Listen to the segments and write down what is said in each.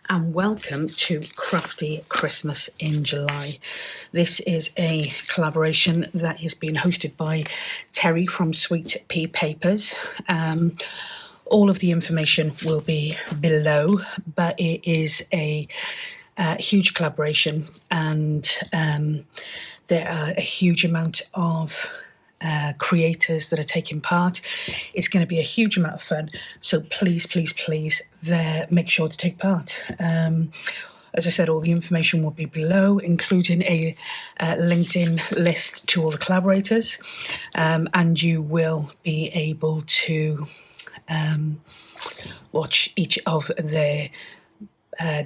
and welcome to Crafty Christmas in July. This is a collaboration that is being hosted by Terry from Sweet Pea Papers. All of the information will be below, but it is a huge collaboration, and there are a huge amount of creators that are taking part. It's going to be a huge amount of fun, so please make sure to take part. As I said, all the information will be below, including a LinkedIn list to all the collaborators, and you will be able to watch each of their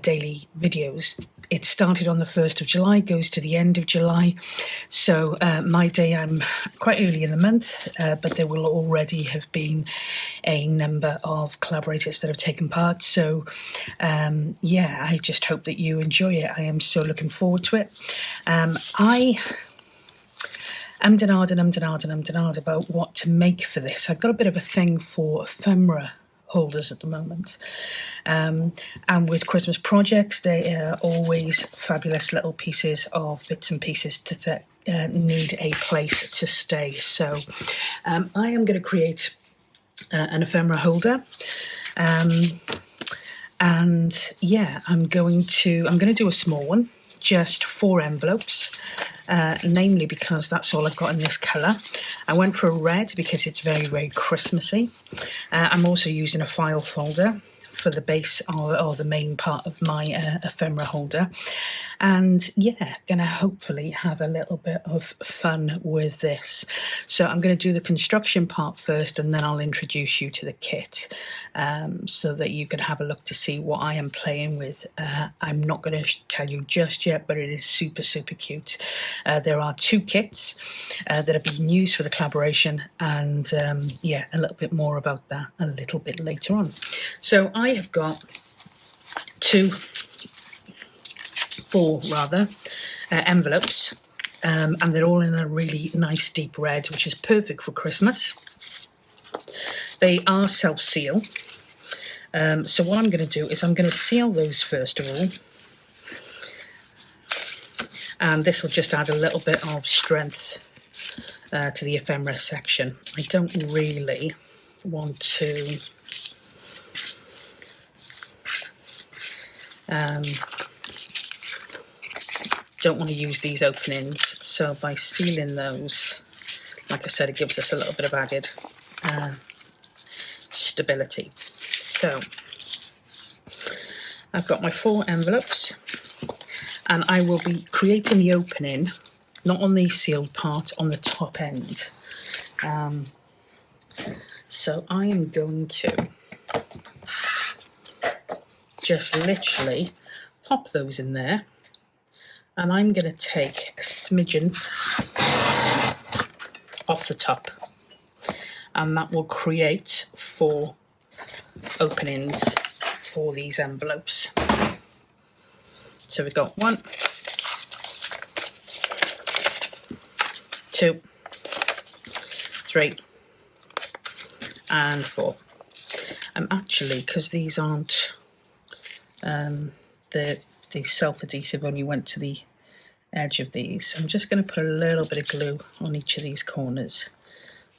daily videos. It started on the 1st of July, goes to the end of July. So my day, I'm quite early in the month, but there will already have been a number of collaborators that have taken part. So yeah, I just hope that you enjoy it. I am so looking forward to it. I ummed and ahed about what to make for this. I've got a bit of a thing for ephemera holders at the moment, and with Christmas projects, they are always fabulous little pieces of bits and pieces to need a place to stay. So I am going to create an ephemera holder, and yeah, I'm going to do a small one, just 4 envelopes, namely because that's all I've got in this colour. I went for a red because it's very, very Christmassy. I'm also using a file folder for the base or the main part of my ephemera holder. And yeah, gonna hopefully have a little bit of fun with this. So I'm going to do the construction part first, and then I'll introduce you to the kit, so that you can have a look to see what I am playing with. I'm not going to tell you just yet, but it is super cute. There are 2 kits that are being used for the collaboration, and yeah, a little bit more about that a little bit later on. So I have got 4 envelopes, and they're all in a really nice deep red, which is perfect for Christmas. They are self-seal, so what I'm going to do is I'm going to seal those first of all, and this will just add a little bit of strength to the ephemera section. I don't really want to use these openings, so by sealing those, like I said, it gives us a little bit of added stability. So I've got my 4 envelopes, and I will be creating the opening not on the sealed part, on the top end. So I am going to just literally pop those in there, and I'm going to take a smidgen off the top, and that will create 4 openings for these envelopes. So we've got 1, 2, 3, and 4. I'm actually, because these aren't the self-adhesive only went to the edge of these, I'm just going to put a little bit of glue on each of these corners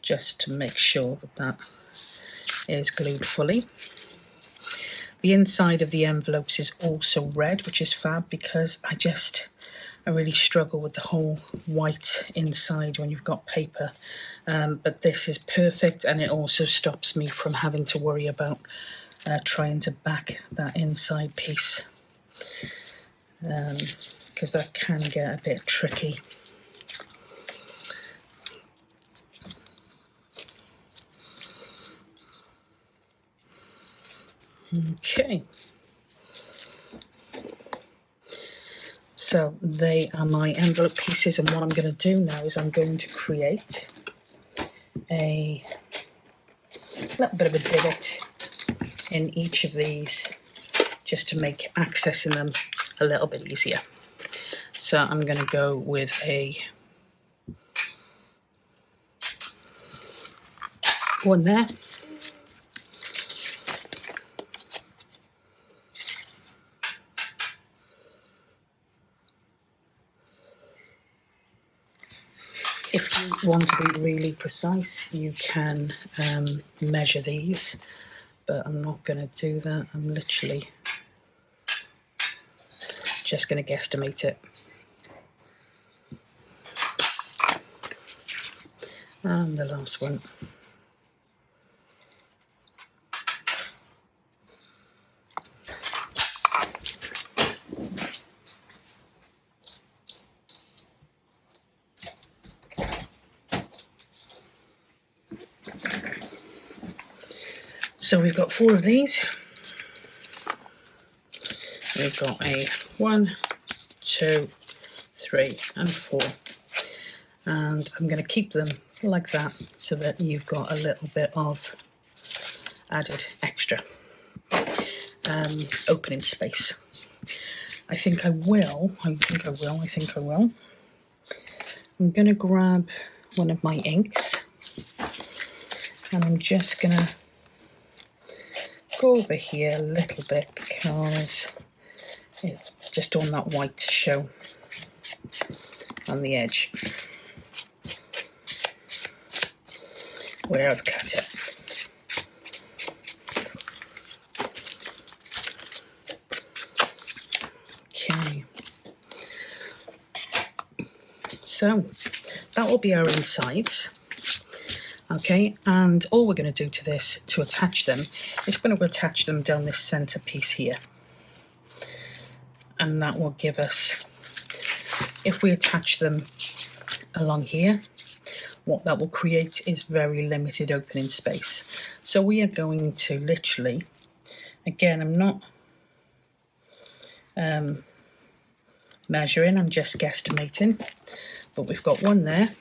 just to make sure that that is glued fully. The inside of the envelopes is also red, which is fab, because I really struggle with the whole white inside when you've got paper, but this is perfect, and it also stops me from having to worry about trying to back that inside piece, because that can get a bit tricky. Okay, so they are my envelope pieces, and what I'm going to do now is I'm going to create a little bit of a divot in each of these, just to make accessing them a little bit easier. So I'm going to go with a 1 there, If you want to be really precise, you can measure these, but I'm not going to do that. I'm literally just going to guesstimate it. And the last one. So we've got 4 of these. We've got a 1, 2, 3 and 4. And I'm going to keep them like that so that you've got a little bit of added extra opening space. I think I will. I'm going to grab one of my inks and I'm just going to go over here a little bit because it's just on that white to show on the edge where I've cut it. Okay, so that will be our insides. Okay, and all we're going to do to this, to attach them, is we're going to attach them down this centre piece here. And that will give us, if we attach them along here, what that will create is very limited opening space. So we are going to literally, again, I'm not measuring, I'm just guesstimating, but we've got one there,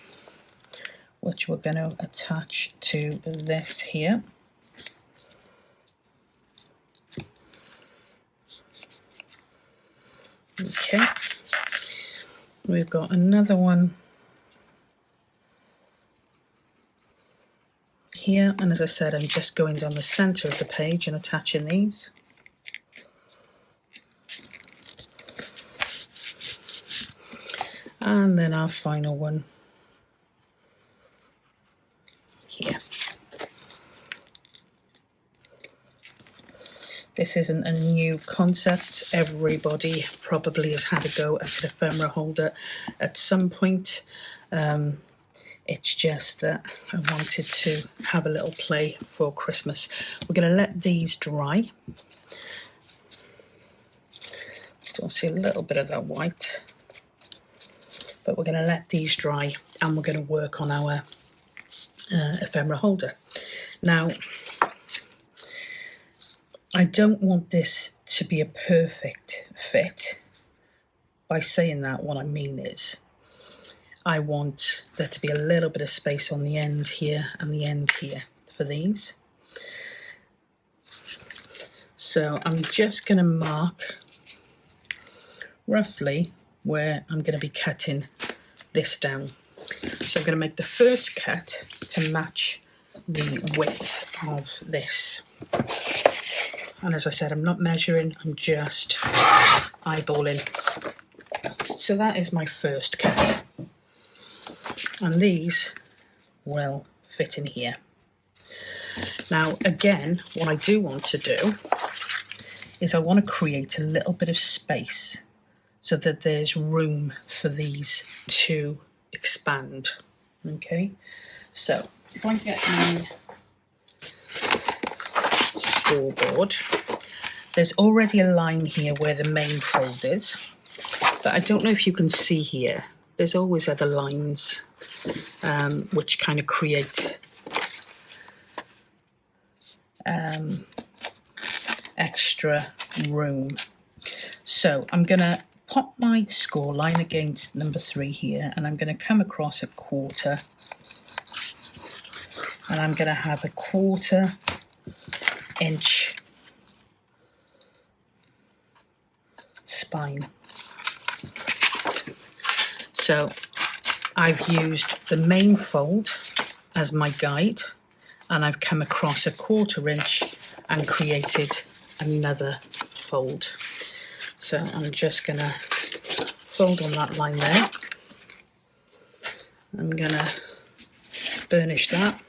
which we're going to attach to this here. Okay, we've got another one here, and as I said, I'm just going down the centre of the page and attaching these. And then our final one here. This isn't a new concept. Everybody probably has had a go at an ephemera holder at some point. It's just that I wanted to have a little play for Christmas. We're going to let these dry. Still see a little bit of that white. But we're going to let these dry and we're going to work on our ephemera holder. Now, I don't want this to be a perfect fit. By saying that, what I mean is I want there to be a little bit of space on the end here and the end here for these. So I'm just going to mark roughly where I'm going to be cutting this down. So I'm going to make the first cut to match the width of this. And as I said, I'm not measuring, I'm just eyeballing. So that is my first cut. And these will fit in here. Now, again, what I do want to do is I want to create a little bit of space so that there's room for these to expand. Okay, so if I get my scoreboard, there's already a line here where the main fold is, but I don't know if you can see here, there's always other lines which kind of create extra room. So I'm going to pop my score line against number 3 here, and I'm going to come across a quarter, and I'm going to have a 1/4 inch spine. So I've used the main fold as my guide, and I've come across a 1/4 inch and created another fold. So I'm just going to fold on that line there, I'm gonna burnish that,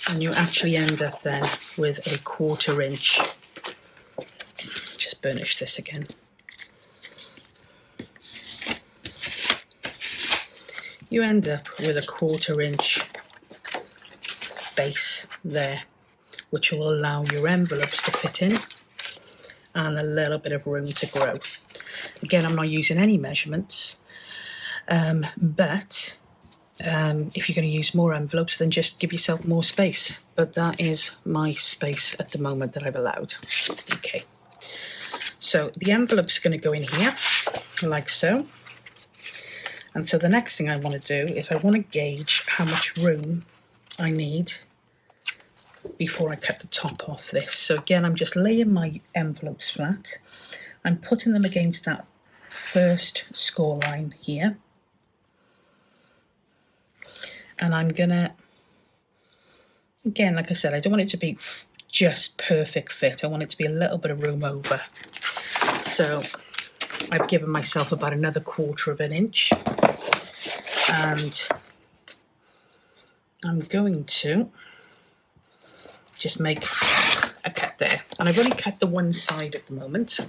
and you actually end up then with a 1/4 inch. Just burnish this again. You end up with a 1/4 inch base there, which will allow your envelopes to fit in and a little bit of room to grow. Again, I'm not using any measurements, but if you're going to use more envelopes, then just give yourself more space. But that is my space at the moment that I've allowed. Okay, so the envelope's going to go in here, like so. And so the next thing I want to do is I want to gauge how much room I need before I cut the top off this. So again, I'm just laying my envelopes flat. I'm putting them against that first score line here. And I'm gonna, again, like I said, I don't want it to be just perfect fit. I want it to be a little bit of room over. So I've given myself about another 1/4 inch. And I'm going to just make a cut there. And I've only cut the one side at the moment.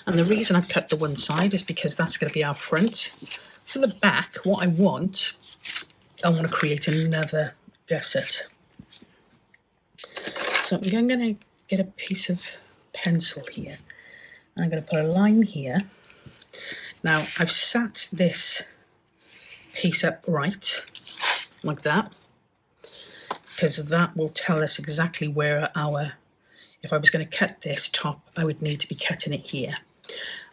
And the reason I've cut the one side is because that's going to be our front. For the back, what I want to create another gusset. So I'm going to get a piece of pencil here. And I'm going to put a line here. Now, I've sat this piece up right, like that, because that will tell us exactly where if I was going to cut this top, I would need to be cutting it here.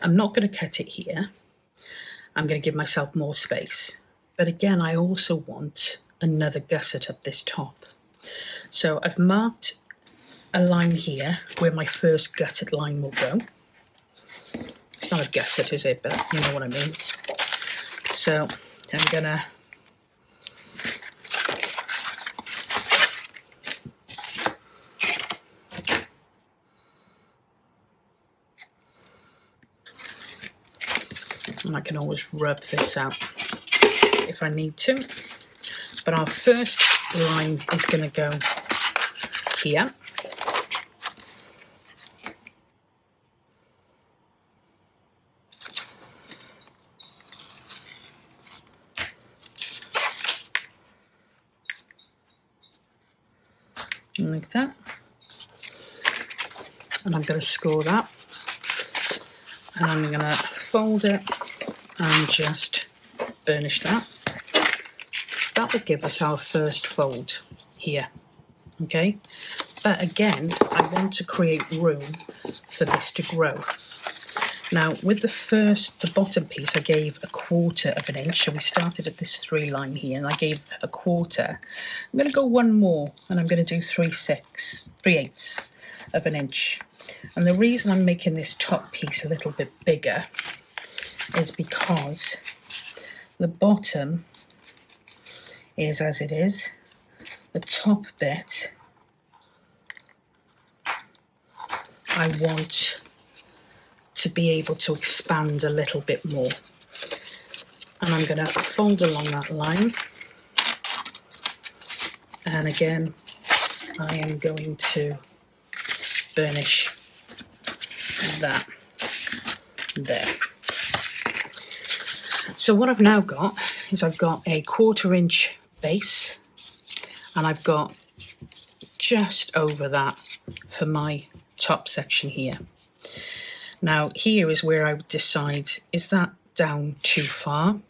I'm not going to cut it here. I'm going to give myself more space. But again, I also want another gusset up this top. So I've marked a line here where my first gusset line will go. It's not a gusset, is it? But you know what I mean. So I'm gonna and I can always rub this out if I need to. But our first line is going to go here. Like that. And I'm going to score that. And I'm going to fold it and just burnish that. That will give us our first fold here. Okay. But again, I want to create room for this to grow. Now, with the bottom piece, I gave a 1/4 inch. So we started at this 3 line here, and I gave a 1/4. I'm going to go one more, and I'm going to do 3/8 of an inch. And the reason I'm making this top piece a little bit bigger is because the bottom is as it is. The top bit, I want to be able to expand a little bit more. And I'm going to fold along that line. And again, I am going to burnish that there. So what I've now got is I've got a 1/4 inch base, and I've got just over that for my top section here. Now here is where I would decide, is that down too far,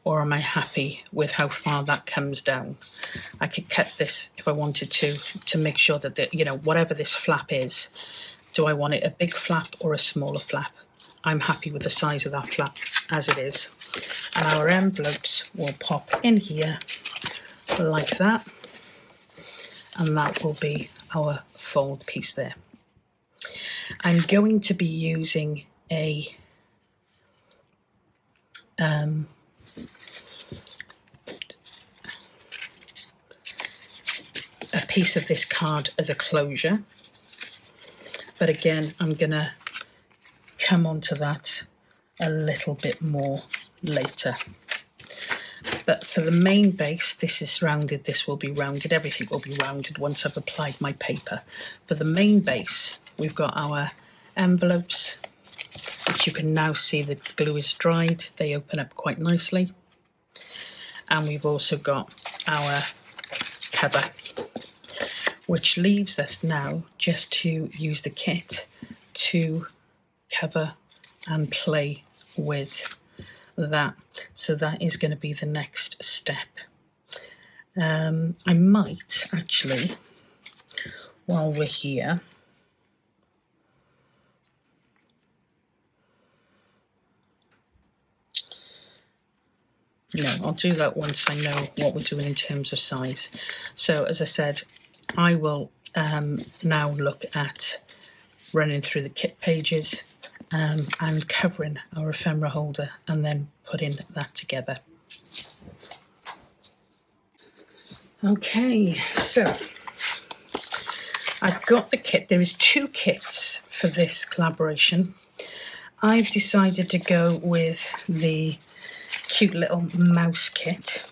or am I happy with how far that comes down? I could cut this if I wanted to make sure that whatever this flap is, do I want it a big flap or a smaller flap? I'm happy with the size of that flap as it is. And our envelopes will pop in here like that, and that will be our fold piece there. I'm going to be using a piece of this card as a closure, but again, I'm going to come onto that a little bit more later. But for the main base, this is rounded, this will be rounded, everything will be rounded once I've applied my paper. For the main base, we've got our envelopes, which you can now see the glue is dried. They open up quite nicely. And we've also got our cover, which leaves us now just to use the kit to cover and play with that. So that is going to be the next step. I might actually, while we're here, no, I'll do that once I know what we're doing in terms of size. So as I said, I will now look at running through the kit pages and covering our ephemera holder and then putting that together. Okay, so I've got the kit. There is 2 kits for this collaboration. I've decided to go with the cute little mouse kit,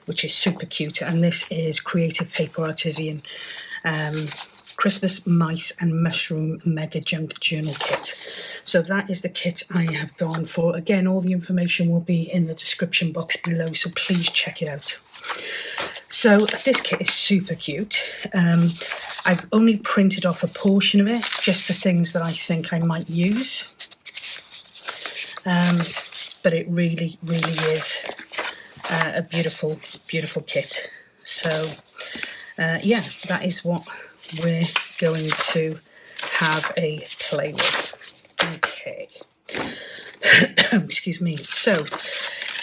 which is super cute, and this is Creative Paper Artisan Christmas Mice and Mushroom Mega Junk Journal Kit. So that is the kit I have gone for. Again, all the information will be in the description box below, so please check it out. So this kit is super cute. I've only printed off a portion of it, just the things that I think I might use. But it really, really is a beautiful, beautiful kit. So yeah, that is what we're going to have a play with. Okay. Excuse me. So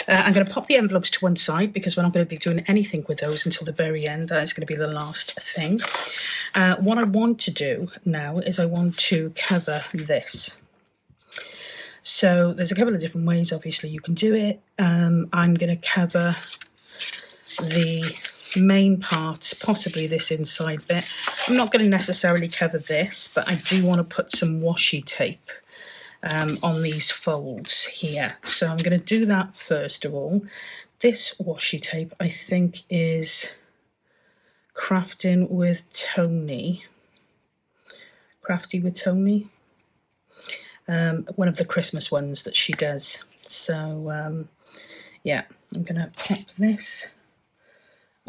I'm going to pop the envelopes to one side because we're not going to be doing anything with those until the very end. That is going to be the last thing. What I want to do now is I want to cover this. So there's a couple of different ways, obviously, you can do it. I'm going to cover the main parts, possibly this inside bit. I'm not going to necessarily cover this, but I do want to put some washi tape on these folds here. So I'm going to do that first of all. This washi tape, I think, is Crafting with Tony. Crafty with Tony. One of the Christmas ones that she does. So yeah, I'm going to pop this.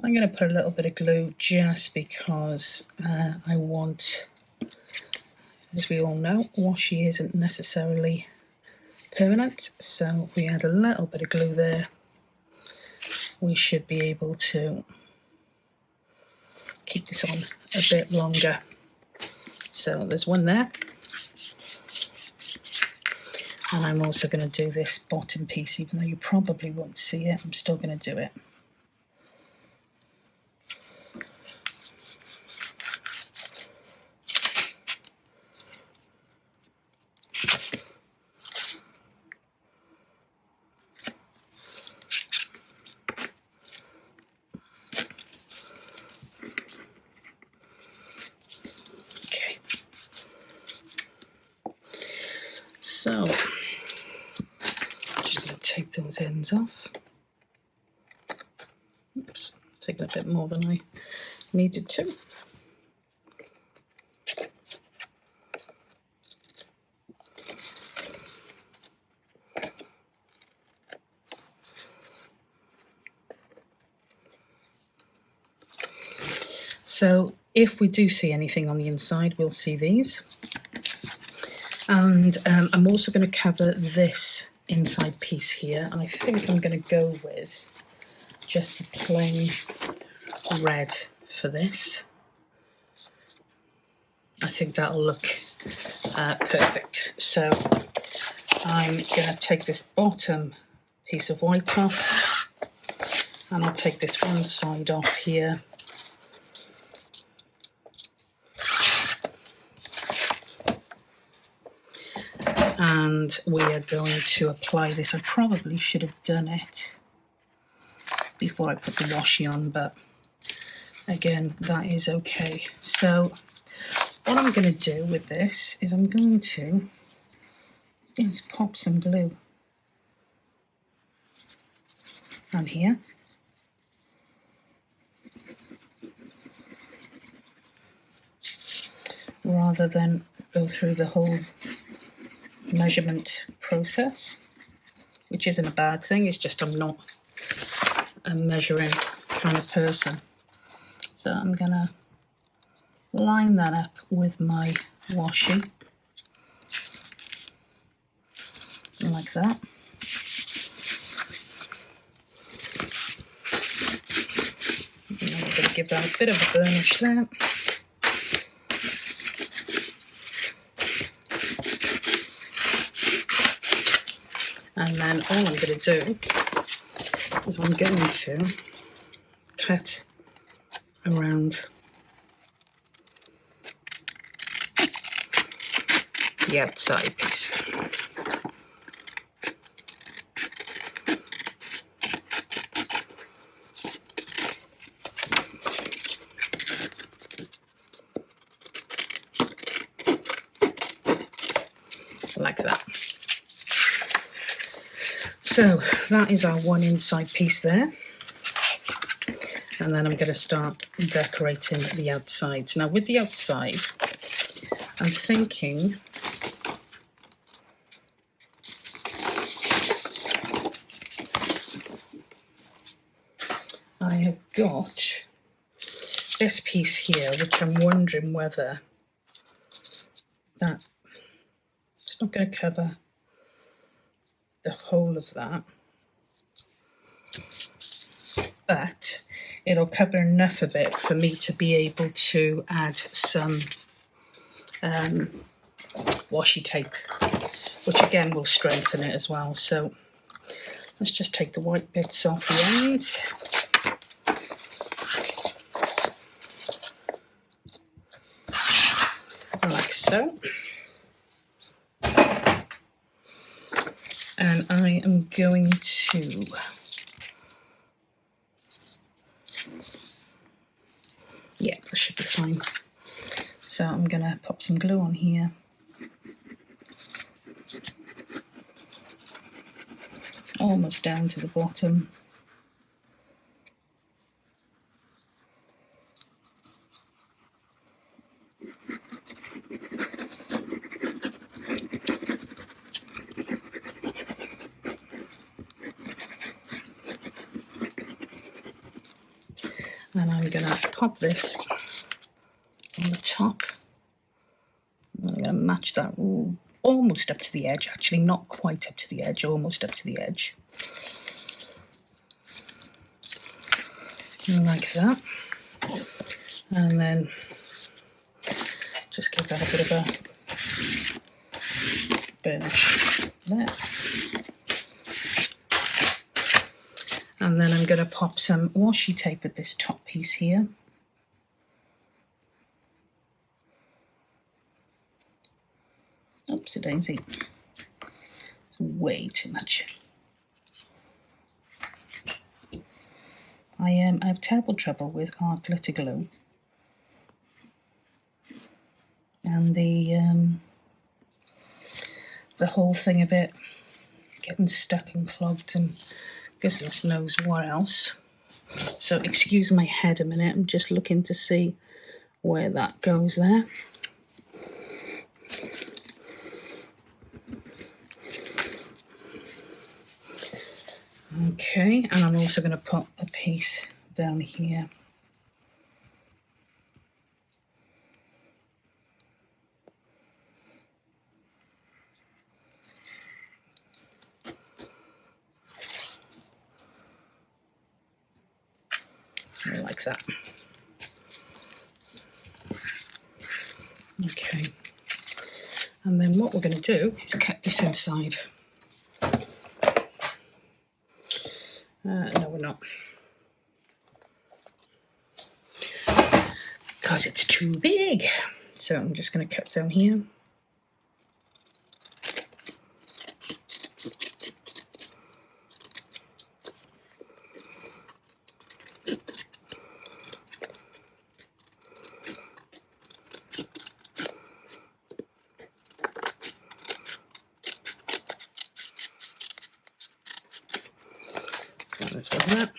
I'm going to put a little bit of glue just because I want, as we all know, washi isn't necessarily permanent. So if we add a little bit of glue there, we should be able to keep this on a bit longer. So there's one there. And I'm also going to do this bottom piece, even though you probably won't see it. I'm still going to do it. Okay. So take those ends off. Oops, taking a bit more than I needed to. So if we do see anything on the inside, we'll see these. And I'm also going to cover this inside piece here, and I think I'm going to go with just the plain red for this. I think that'll look perfect. So I'm going to take this bottom piece of white off, and I'll take this one side off here. And we are going to apply this. I probably should have done it before I put the washi on, but again, that is okay. So what I'm going to do with this is I'm going to just pop some glue on here. Rather than go through the whole measurement process, which isn't a bad thing, it's just I'm not a measuring kind of person. So I'm gonna line that up with my washi, like that. And I'm going to give that a bit of a burnish there. And then all I'm going to do is I'm going to cut around the outside piece. Like that. So that is our one inside piece there. And then I'm going to start decorating the outsides. Now with the outside, I'm thinking I have got this piece here, which I'm wondering whether that, it's not going to cover the whole of that, but it'll cover enough of it for me to be able to add some washi tape, which again will strengthen it as well. So let's just take the white bits off the ends. Like so. And I am going to yeah, that should be fine. So I'm going to pop some glue on here. Almost down to the bottom. And I'm going to pop this on the top. I'm going to match that almost up to the edge, actually not quite up to the edge, almost up to the edge. Like that. And then just give that a bit of a burnish there. And then I'm going to pop some washi tape at this top piece here. Oopsie daisy. Way too much. I have terrible trouble with art glitter glue. And the whole thing of it getting stuck and clogged and goodness knows what else. So excuse my head a minute, I'm just looking to see where that goes there. Okay, and I'm also going to put a piece down here. Like that. Okay, and then what we're going to do is cut this inside. No, we're not, because it's too big. So I'm just going to cut down here. There's one there.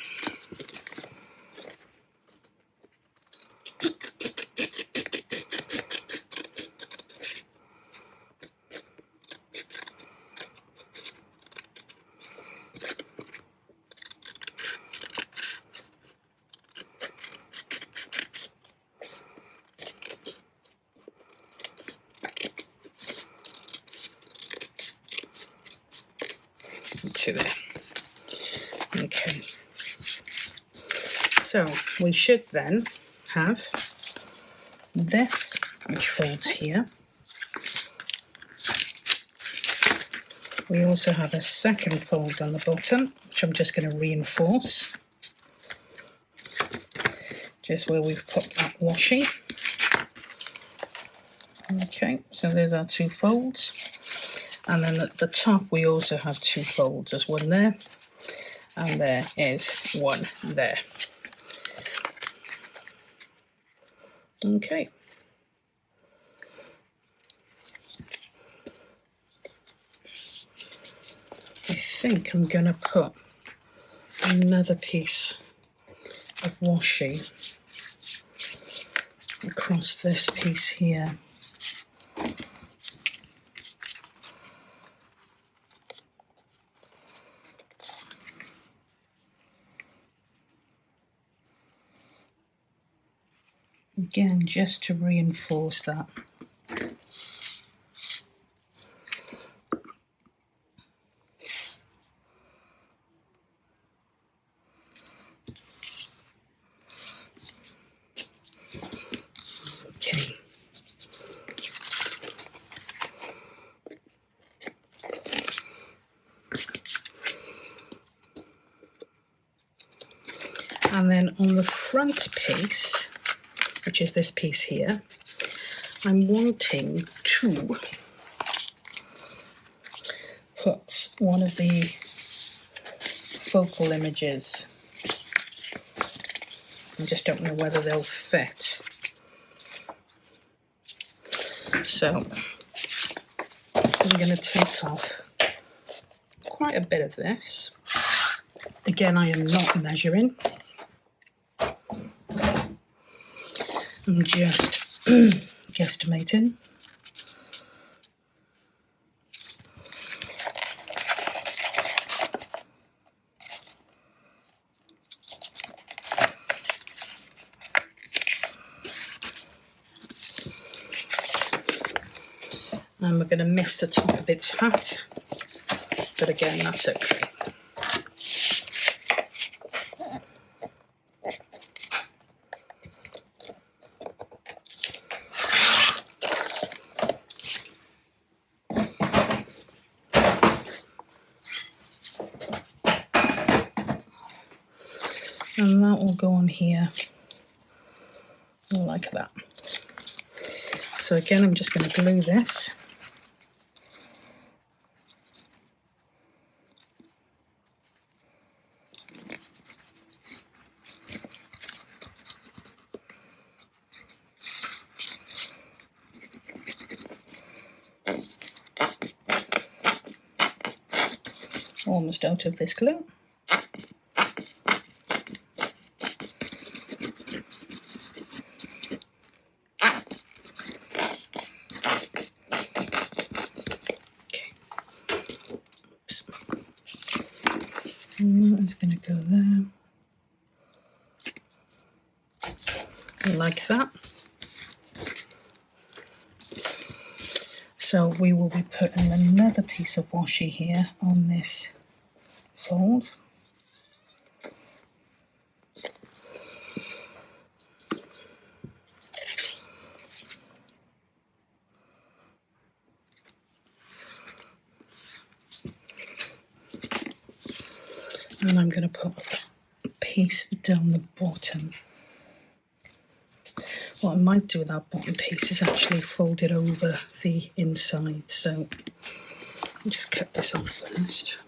To there. Okay, so we should then have this, which folds here. We also have a second fold on the bottom, which I'm just going to reinforce, just where we've put that washi. Okay, so there's our two folds. And then at the top we also have two folds. There's one there, and there is one there. Okay. I think I'm going to put another piece of washi across this piece here. Again, just to reinforce that. Okay. And then on the front piece, which is this piece here, I'm wanting to put one of the focal images. I just don't know whether they'll fit. So I'm going to take off quite a bit of this. Again, I am not measuring. I'm just guesstimating. And we're going to miss the top of its hat, but again, that's okay. And that will go on here like that. So again, I'm just going to glue this. Almost out of this glue. And that is going to go there, like that. So we will be putting another piece of washi here on this fold. And I'm going to put a piece down the bottom. What I might do with that bottom piece is actually fold it over the inside. So I'll just cut this off first.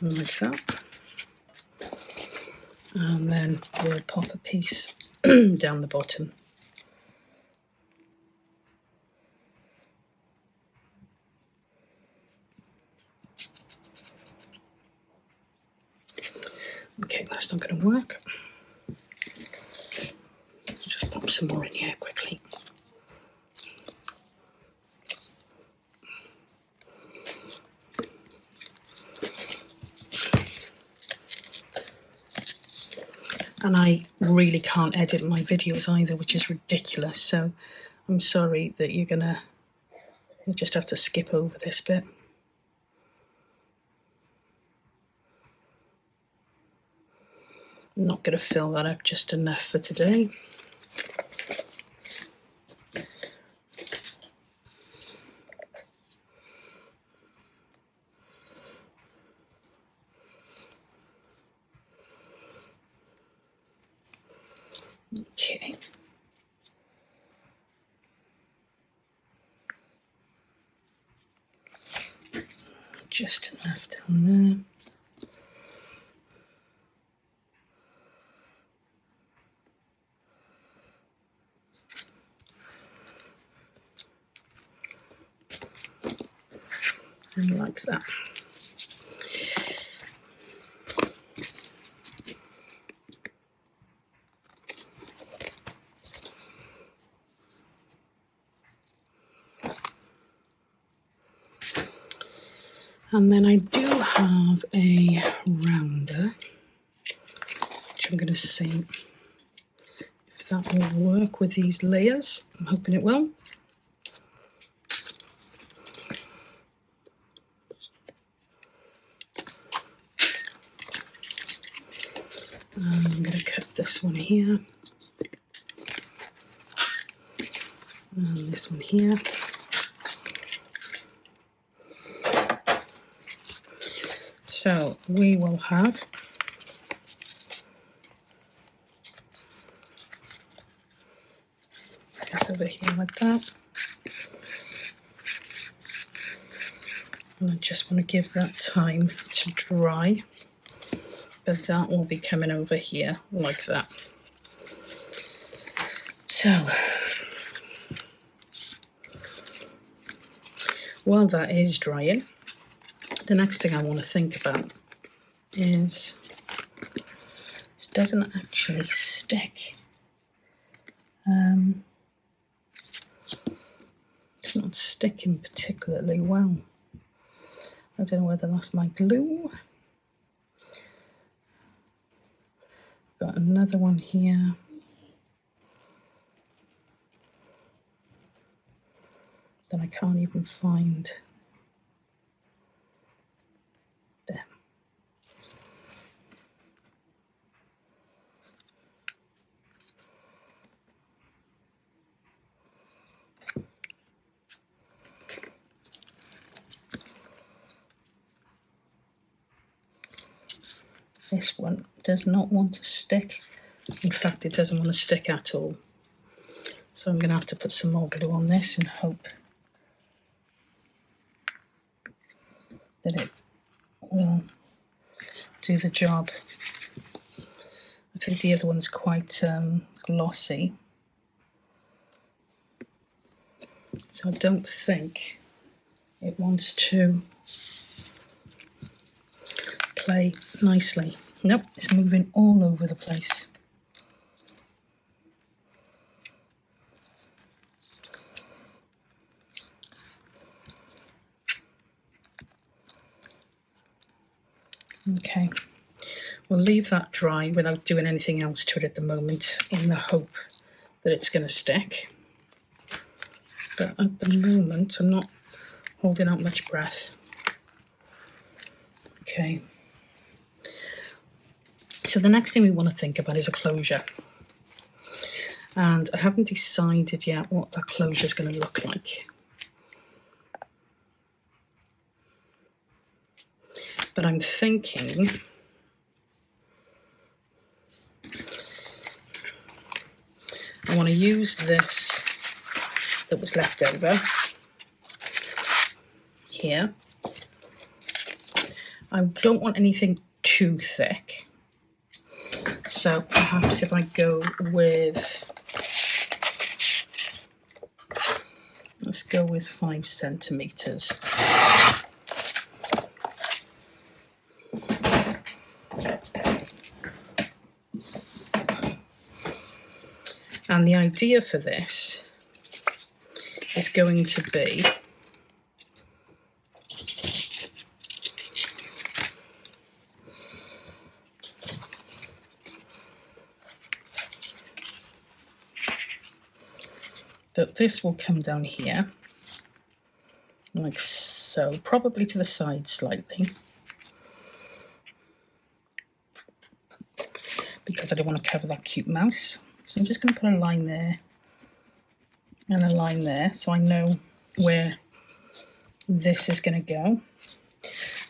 like that. And then we'll pop a piece down the bottom. Okay, that's not going to work. Just pop some more in here quickly. And I really can't edit my videos either, which is ridiculous. So I'm sorry that you'll just have to skip over this bit. I'm not going to fill that up, just enough for today. Okay. Just enough down there. And like that. And then I do have a rounder, which I'm going to see if that will work with these layers. I'm hoping it will. And I'm going to cut this one here. And this one here. So we will have this over here like that. And I just want to give that time to dry, but that will be coming over here like that. So while that is drying, the next thing I want to think about is this doesn't actually stick. It's not sticking particularly well. I don't know whether that's my glue. Got another one here. That I can't even find. There. This one does not want to stick. In fact, it doesn't want to stick at all. So I'm going to have to put some more glue on this and hope that it will do the job. I think the other one's quite glossy. So I don't think it wants to play nicely. Nope, it's moving all over the place. Okay, we'll leave that dry without doing anything else to it at the moment in the hope that it's going to stick. But at the moment, I'm not holding out much breath. Okay. So the next thing we want to think about is a closure. And I haven't decided yet what that closure is going to look like. But I'm thinking I want to use this that was left over here. I don't want anything too thick. So perhaps if I go with, let's go with 5 centimeters. And the idea for this is going to be that this will come down here, like so, probably to the side slightly, because I don't want to cover that cute mouse. So I'm just going to put a line there and a line there, so I know where this is going to go.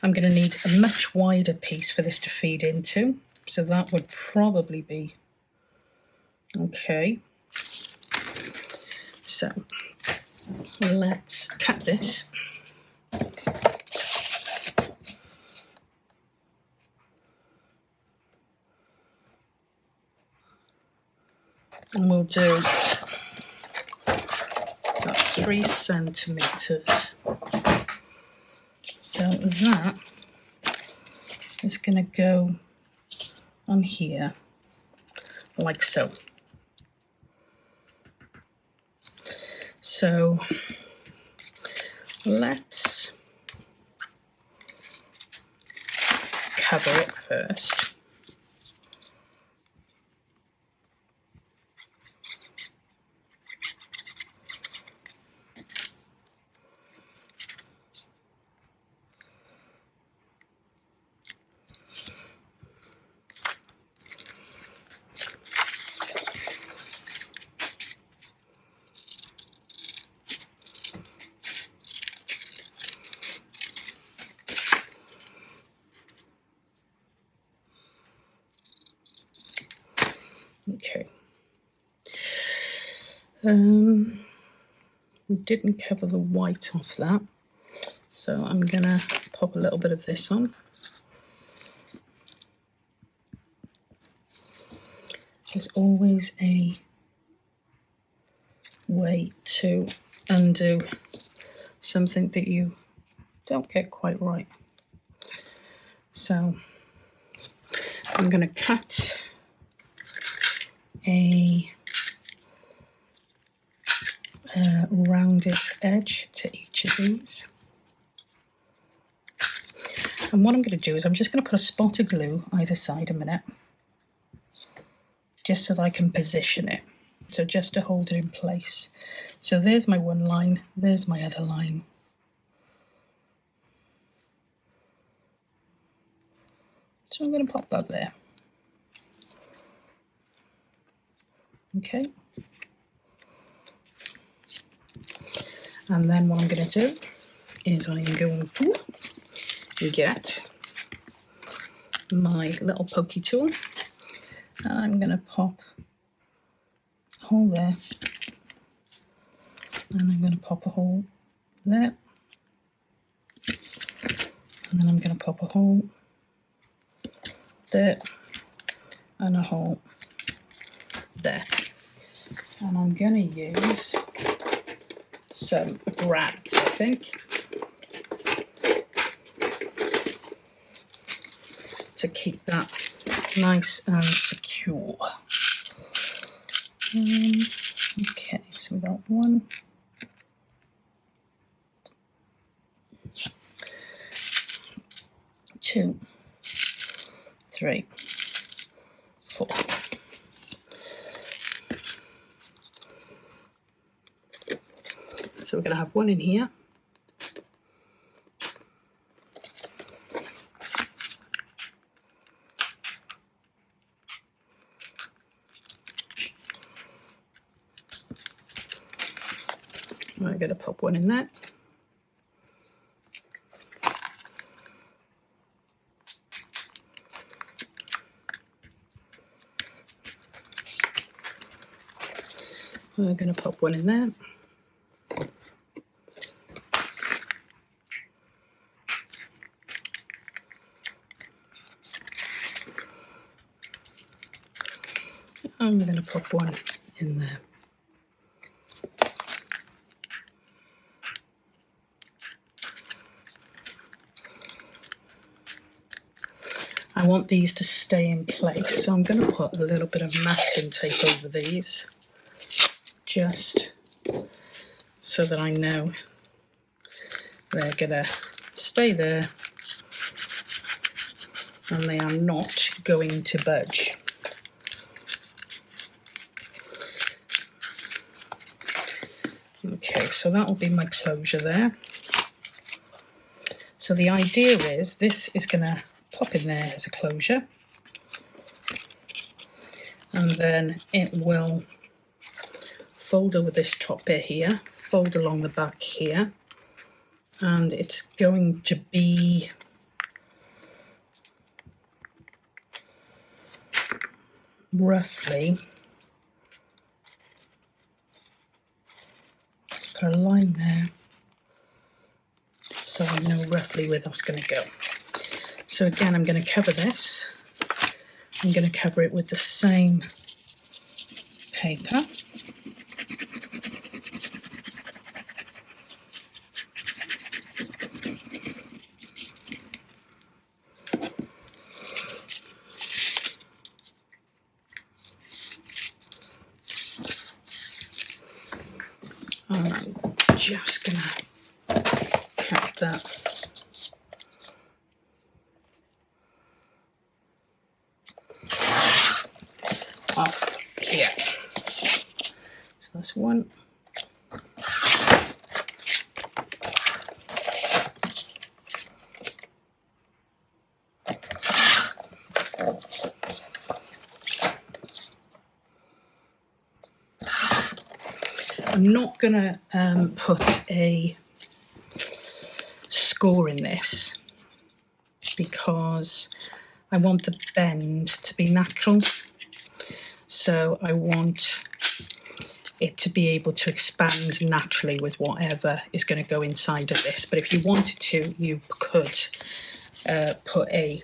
I'm going to need a much wider piece for this to feed into, so that would probably be okay. So let's cut this. And we'll do 3 centimeters. So that is going to go on here, like so. So let's cover it first. Okay. We didn't cover the white off that, so I'm gonna pop a little bit of this on. There's always a way to undo something that you don't get quite right. So I'm gonna cut a rounded edge to each of these. And what I'm going to do is I'm just going to put a spot of glue either side a minute, just so that I can position it. So just to hold it in place. So there's my one line, there's my other line. So I'm going to pop that there. Okay. And then what I'm going to do is I am going to get my little pokey tool, and I'm going to pop a hole there, and I'm going to pop a hole there, and then I'm going to pop a hole there, and a hole there. And I'm going to use some brads, I think, to keep that nice and secure. Okay, so we got 1, 2, 3, 4. So we're going to have 1 in here. We're going to pop 1 in there. We're going to pop 1 in there. I'm going to pop one in there. I want these to stay in place, so I'm going to put a little bit of masking tape over these, just so that I know they're going to stay there and they are not going to budge. Okay, so that will be my closure there. So the idea is this is going to pop in there as a closure, and then it will fold over this top bit here, fold along the back here, and it's going to be roughly, put a line there so I know roughly where that's going to go. So again, I'm going to cover this. I'm going to cover it with the same paper. And I'm just going to cut that off here. So that's one. I'm not going to put a score in this because I want the bend to be natural. So I want it to be able to expand naturally with whatever is going to go inside of this. But if you wanted to, you could put a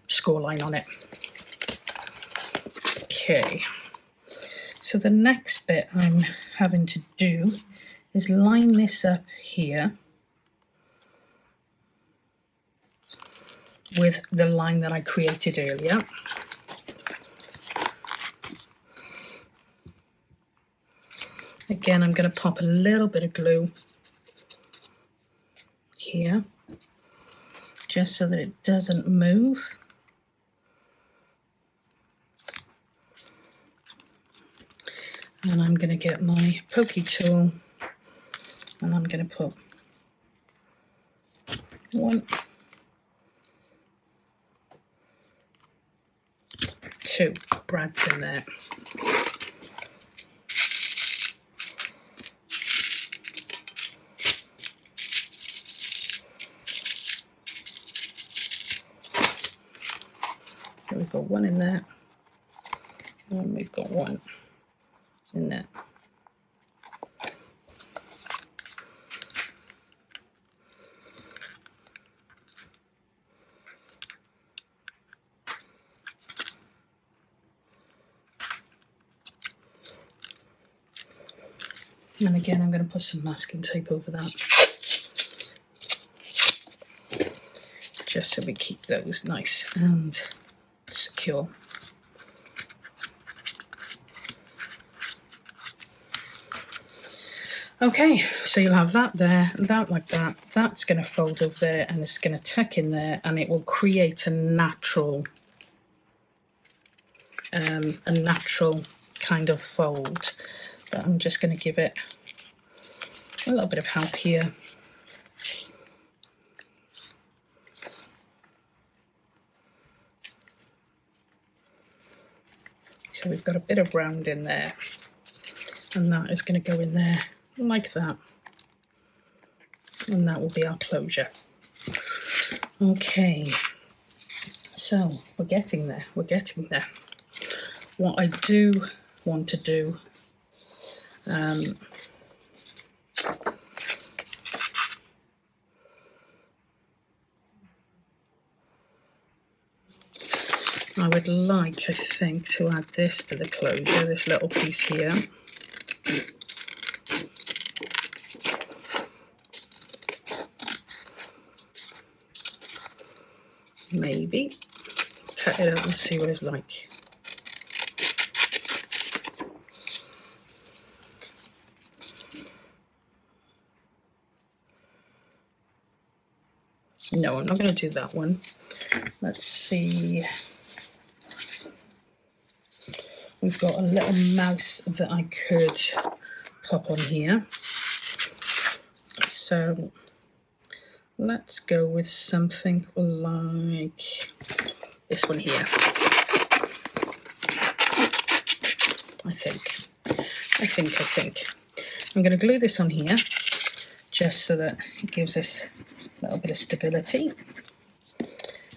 score line on it. Okay, so the next bit I'm having to do is line this up here with the line that I created earlier. Again, I'm going to pop a little bit of glue here, just so that it doesn't move. And I'm going to get my pokey tool and I'm going to put one, two brads in there. So we've got one in there, and we've got one in there. And again, I'm going to put some masking tape over that, just so we keep those nice and secure. Okay, so you'll have that there, that like that, that's going to fold over there and it's going to tuck in there and it will create a natural kind of fold. But I'm just going to give it a little bit of help here. So we've got a bit of round in there, and that is going to go in there like that, and that will be our closure. Okay, so we're getting there, we're getting there. What I do want to do I would like, I think, to add this to the closure, this little piece here. Maybe cut it out and see what it's like. No, I'm not going to do that one. Let's see. We've got a little mouse that I could pop on here. So let's go with something like this one here. I think. I'm going to glue this on here just so that it gives us a little bit of stability.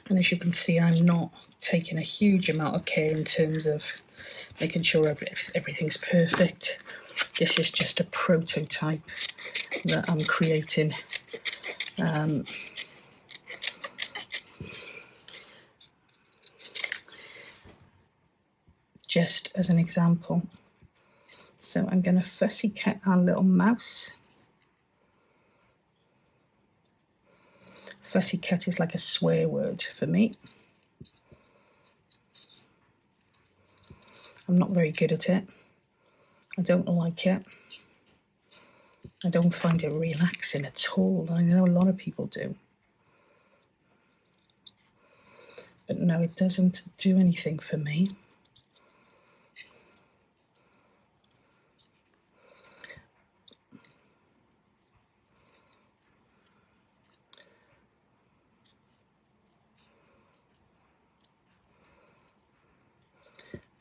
And as you can see, I'm not taking a huge amount of care in terms of making sure everything's perfect. This is just a prototype that I'm creating. Just as an example. So I'm going to fussy cut our little mouse. Fussy cut is like a swear word for me. I'm not very good at it. I don't like it. I don't find it relaxing at all. I know a lot of people do. But no, it doesn't do anything for me.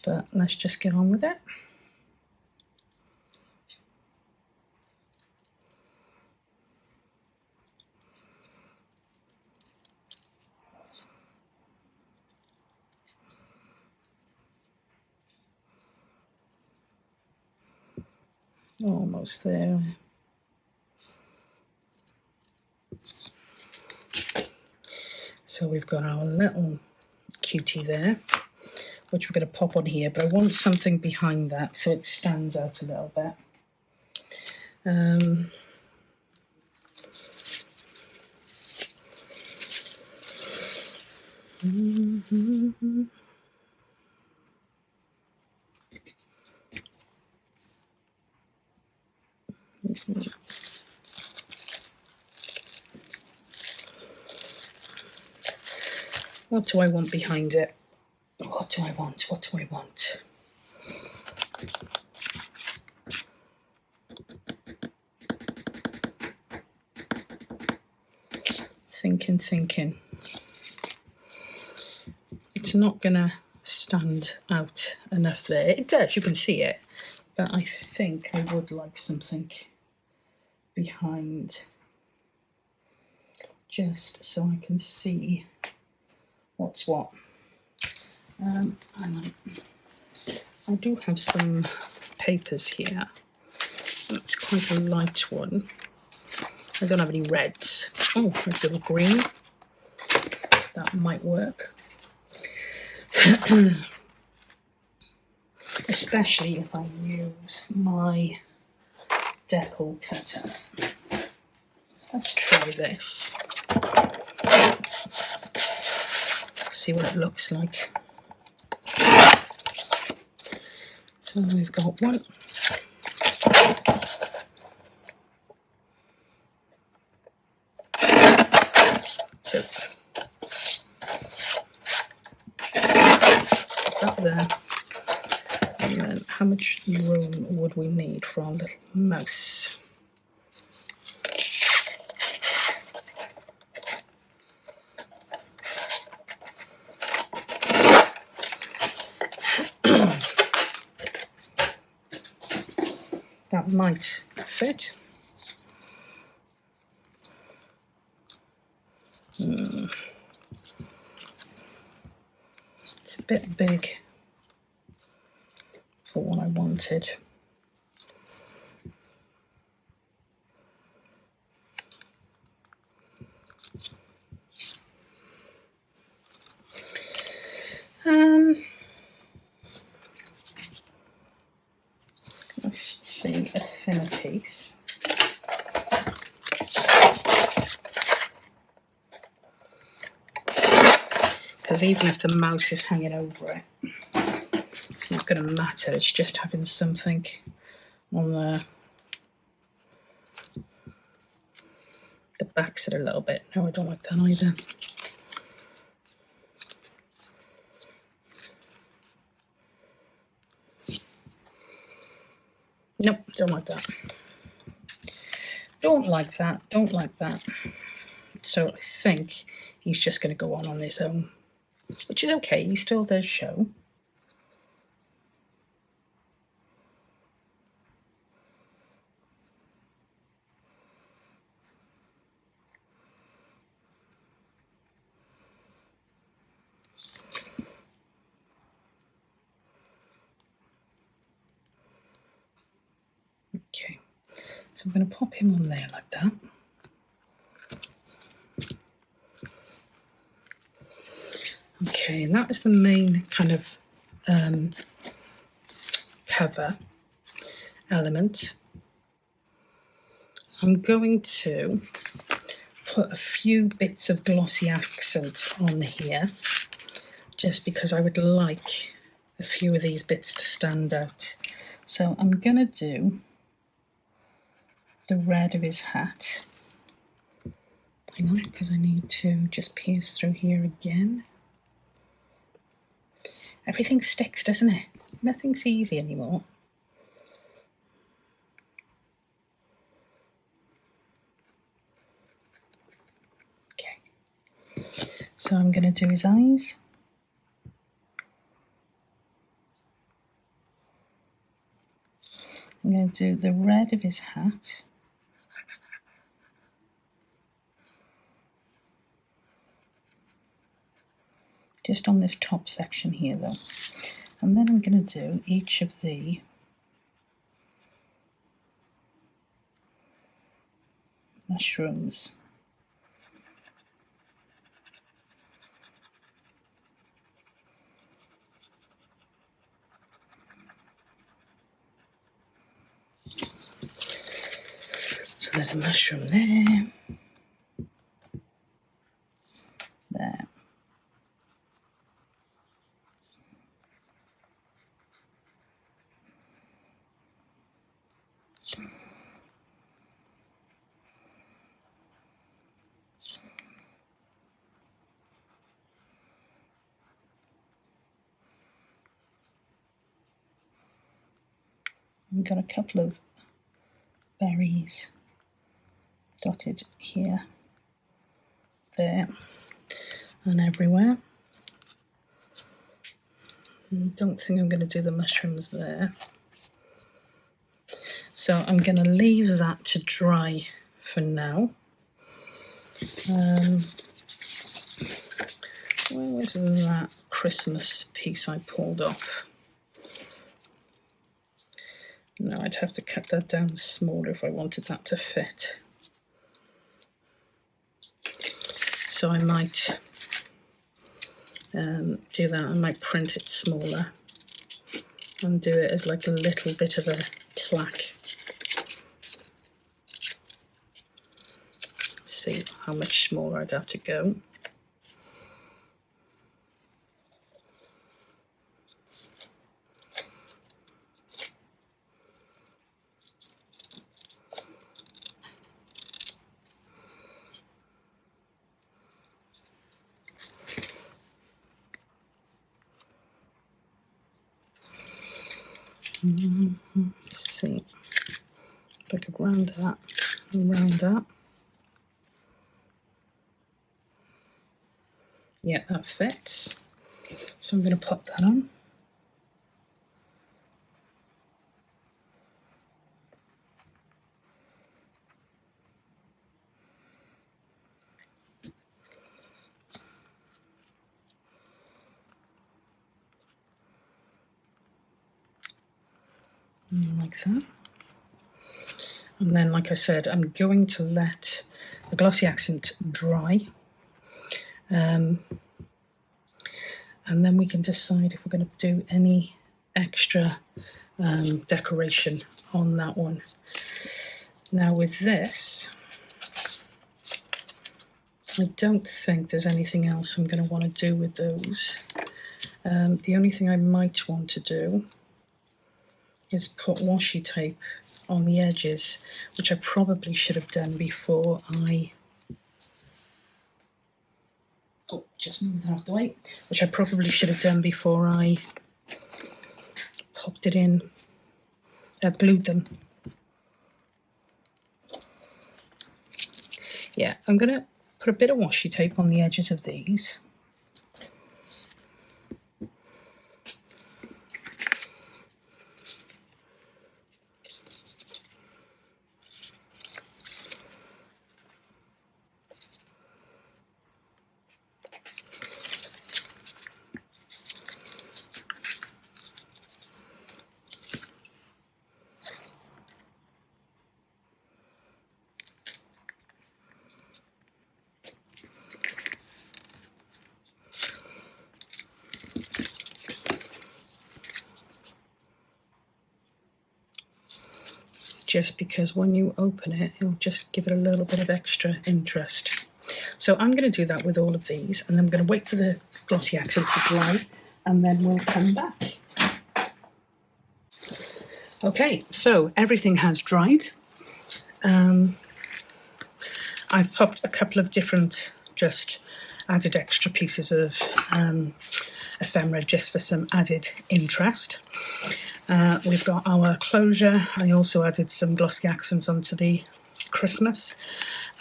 But let's just get on with it. Almost there. So we've got our little cutie there, which we're going to pop on here, but I want something behind that so it stands out a little bit. What do I want behind it? What do I want? What do I want? Thinking. It's not going to stand out enough there. It does, you can see it. But I think I would like something behind, just so I can see what's what. And I do have some papers here. It's quite a light one. I don't have any reds. Oh, a little green. That might work. Especially if I use my decal cutter. Let's try this. See what it looks like. So we've got one. Two. That there. And then how much room would we need for our little mouse? That might fit. It's a bit big for what I wanted. let's see, a thinner piece. Because even if the mouse is hanging over it, it's not going to matter. It's just having something on there. The backs it a little bit. No, I don't like that either. Nope, don't like that. Don't like that, don't like that. So I think he's just going to go on his own, which is okay, he still does show. Okay, so I'm going to pop him on there like that. Okay, and that is the main kind of cover element. I'm going to put a few bits of glossy accent on here, just because I would like a few of these bits to stand out. So I'm going to do the red of his hat. Hang on, because I need to just pierce through here again. Everything sticks, doesn't it? Nothing's easy anymore. Okay. So I'm going to do his eyes. I'm going to do the red of his hat. Just on this top section here though. And then I'm going to do each of the mushrooms. So there's a mushroom there. There. We've got a couple of berries dotted here, there, and everywhere. I don't think I'm going to do the mushrooms there. So I'm going to leave that to dry for now. Where was that Christmas piece I pulled off? No, I'd have to cut that down smaller if I wanted that to fit. So I might do that. I might print it smaller and do it as like a little bit of a plaque. See how much smaller I'd have to go. Let's see if I could round that and round that. Yeah, that fits. So I'm going to pop that on. Like that. And then, like I said, I'm going to let the glossy accent dry. And then we can decide if we're going to do any extra decoration on that one. Now with this, I don't think there's anything else I'm going to want to do with those. The only thing I might want to do is put washi tape on the edges, which I probably should have done before I... Oh, just move that out of the way. Which I probably should have done before I popped it in, glued them. Yeah, I'm going to put a bit of washi tape on the edges of these. Just because when you open it, it'll just give it a little bit of extra interest. So I'm going to do that with all of these, and then I'm going to wait for the glossy accent to dry, and then we'll come back. Okay, so everything has dried. I've popped a couple of different, just added extra pieces of ephemera just for some added interest. We've got our closure. I also added some glossy accents onto the Christmas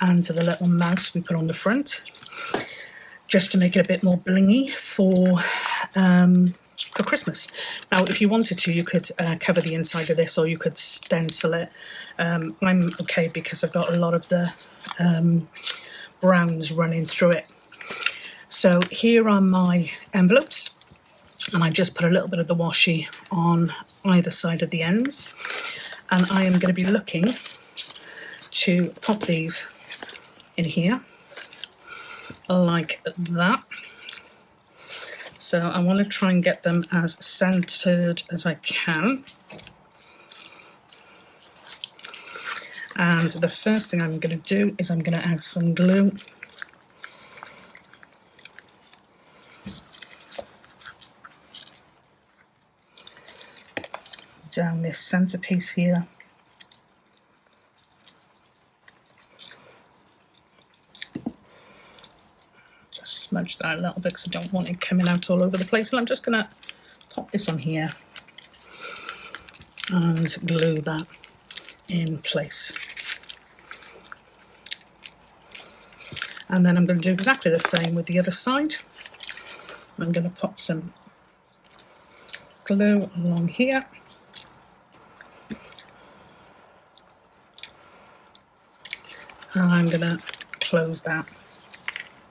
and to the little mouse we put on the front, just to make it a bit more blingy for Christmas. Now, if you wanted to, you could cover the inside of this, or you could stencil it. I'm okay because I've got a lot of the browns running through it. So here are my envelopes, and I just put a little bit of the washi on either side of the ends, and I am going to be looking to pop these in here like that. So I want to try and get them as centered as I can. And the first thing I'm going to do is I'm going to add some glue. Down this centerpiece here. Just smudge that a little bit because I don't want it coming out all over the place. And I'm just going to pop this on here and glue that in place. And then I'm going to do exactly the same with the other side. I'm going to pop some glue along here. And I'm going to close that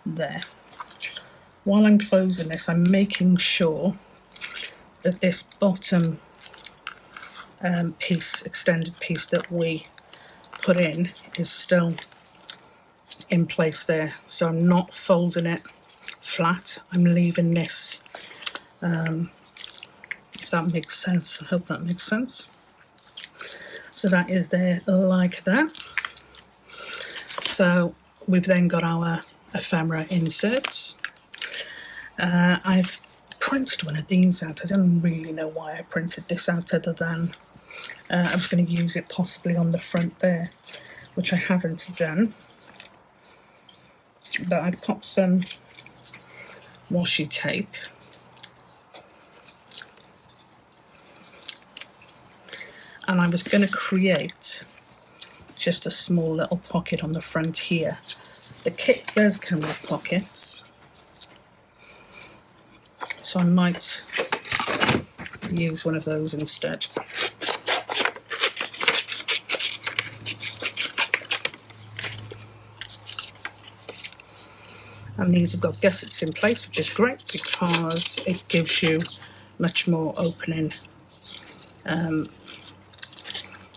there. While I'm closing this, I'm making sure that this bottom piece, extended piece that we put in, is still in place there. So I'm not folding it flat. I'm leaving this, if that makes sense. I hope that makes sense. So that is there like that. So we've then got our ephemera inserts. I've printed one of these out. I don't really know why I printed this out, other than I was going to use it possibly on the front there, which I haven't done. But I've popped some washi tape. And I was going to create just a small little pocket on the front here. The kit does come with pockets, so I might use one of those instead. And these have got gussets in place, which is great because it gives you much more opening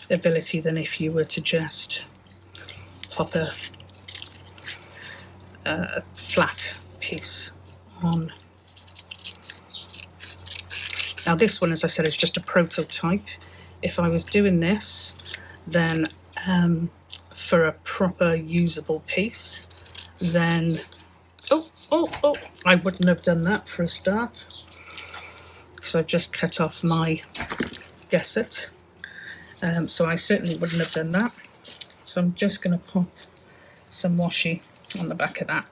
ability than if you were to just pop a flat piece on. Now this one, as I said, is just a prototype. If I was doing this, then for a proper usable piece, then I wouldn't have done that for a start, because I've just cut off my gusset. So I certainly wouldn't have done that. So I'm just going to pop some washi on the back of that.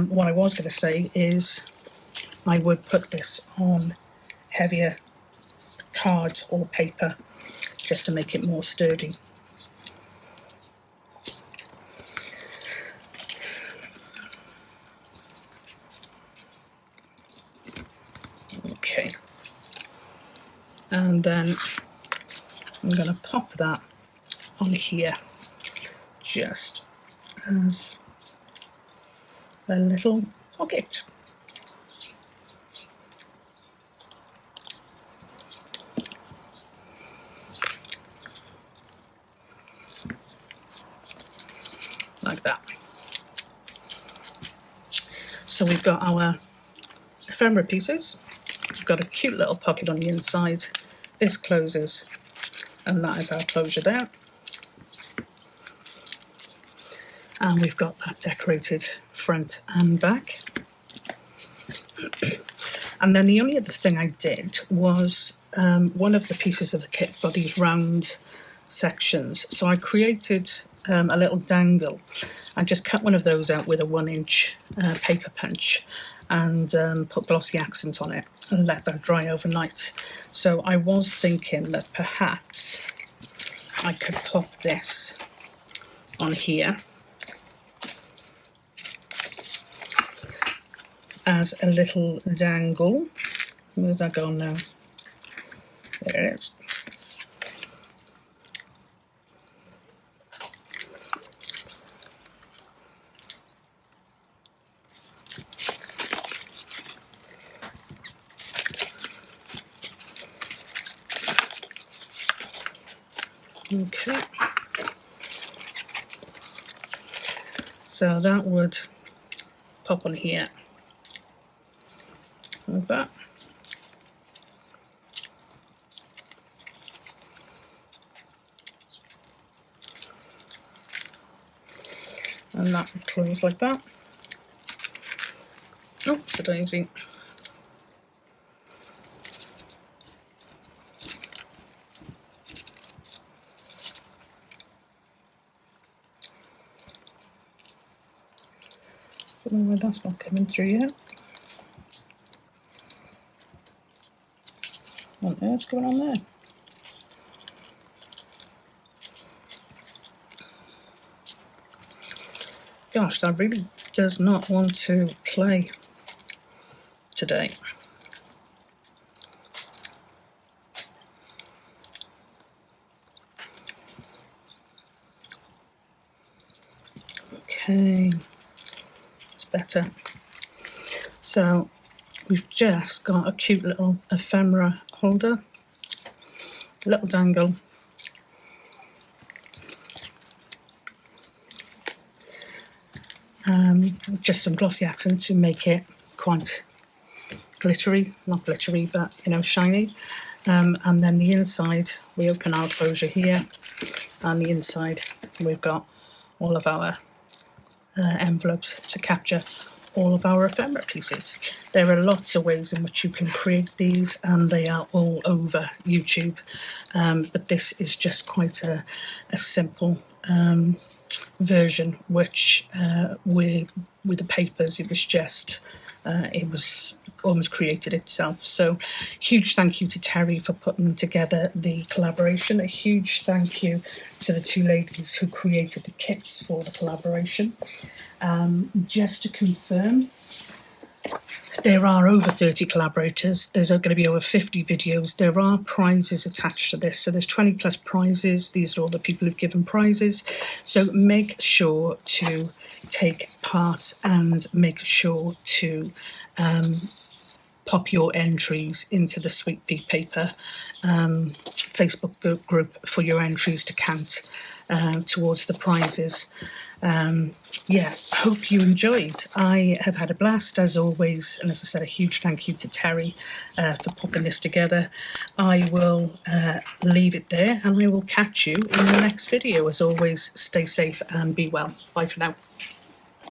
What I was going to say is I would put this on heavier card or paper just to make it more sturdy. Okay, and then I'm going to pop that on here just as a little pocket. Like that. So we've got our ephemera pieces. We've got a cute little pocket on the inside. This closes, and that is our closure there. And we've got that decorated front and back. And then the only other thing I did was one of the pieces of the kit got these round sections. So I created a little dangle. I just cut one of those out with a 1-inch paper punch and put glossy accent on it and let that dry overnight. So I was thinking that perhaps I could pop this on here as a little dangle. Where's that gone now? There it is. Okay, so that would pop on here like that. And that would close like that. Oops, a daisy. Don't know why that's not coming through yet. What on earth's going on there? Gosh, that really does not want to play today. Okay. Better. So we've just got a cute little ephemera holder, little dangle, just some glossy accent to make it quite glittery, not glittery but shiny, and then the inside we open our closure here, and the inside we've got all of our envelopes to capture all of our ephemera pieces. There are lots of ways in which you can create these, and they are all over YouTube, but this is just quite a simple version, which with the papers it was almost created itself. So huge thank you to Terry for putting together the collaboration. A huge thank you to the two ladies who created the kits for the collaboration. Just to confirm, there are over 30 collaborators. There's going to be over 50 videos. There are prizes attached to this. So there's 20 plus prizes. These are all the people who've given prizes. So make sure to take part and make sure to pop your entries into the Sweet Pea Paper Facebook group for your entries to count towards the prizes. Yeah, hope you enjoyed. I have had a blast as always, and as I said, a huge thank you to Terry for popping this together. I will leave it there, and I will catch you in the next video. As always, stay safe and be well. Bye for now.